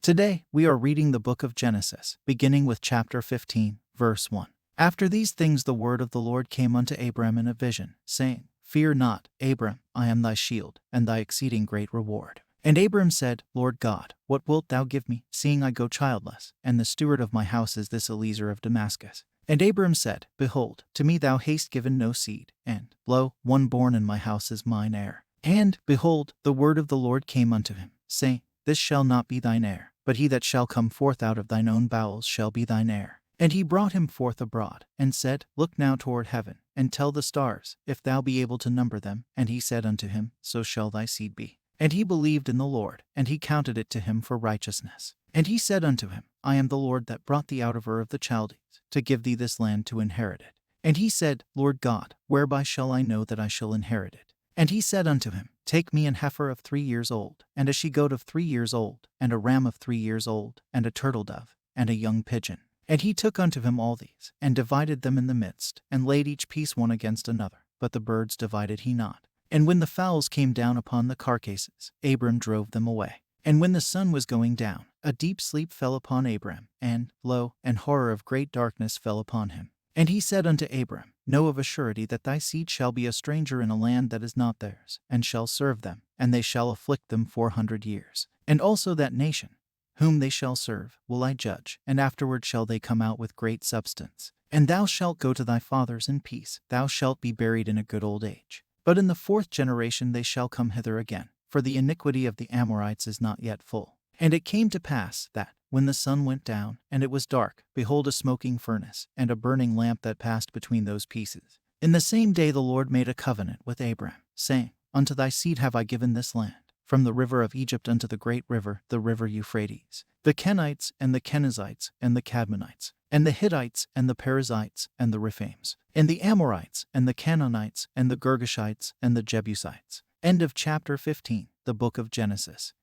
Today, we are reading the book of Genesis, beginning with chapter 15, verse 1. After these things the word of the Lord came unto Abram in a vision, saying, Fear not, Abram, I am thy shield, and thy exceeding great reward. And Abram said, Lord God, what wilt thou give me, seeing I go childless, and the steward of my house is this Eliezer of Damascus? And Abram said, Behold, to me thou hast given no seed, and, lo, one born in my house is mine heir. And, behold, the word of the Lord came unto him, saying, This shall not be thine heir, but he that shall come forth out of thine own bowels shall be thine heir. And he brought him forth abroad, and said, Look now toward heaven, and tell the stars, if thou be able to number them. And he said unto him, So shall thy seed be. And he believed in the Lord, and he counted it to him for righteousness. And he said unto him, I am the Lord that brought thee out of Ur of the Chaldees, to give thee this land to inherit it. And he said, Lord God, whereby shall I know that I shall inherit it? And he said unto him, Take me an heifer of 3 years old, and a she-goat of 3 years old, and a ram of 3 years old, and a turtle-dove, and a young pigeon. And he took unto him all these, and divided them in the midst, and laid each piece one against another, but the birds divided he not. And when the fowls came down upon the carcasses, Abram drove them away. And when the sun was going down, a deep sleep fell upon Abram, and, lo, an horror of great darkness fell upon him. And he said unto Abram, Know of a surety that thy seed shall be a stranger in a land that is not theirs, and shall serve them, and they shall afflict them 400 years. And also that nation, whom they shall serve, will I judge, and afterward shall they come out with great substance. And thou shalt go to thy fathers in peace, thou shalt be buried in a good old age. But in the 4th generation they shall come hither again, for the iniquity of the Amorites is not yet full. And it came to pass that, when the sun went down, and it was dark, behold a smoking furnace, and a burning lamp that passed between those pieces. In the same day the Lord made a covenant with Abram, saying, Unto thy seed have I given this land, from the river of Egypt unto the great river, the river Euphrates, the Kenites, and the Kenizzites, and the Cadmonites, and the Hittites, and the Perizzites, and the Rephaims, and the Amorites, and the Canaanites, and the Girgashites, and the Jebusites. End of chapter 15, the book of Genesis.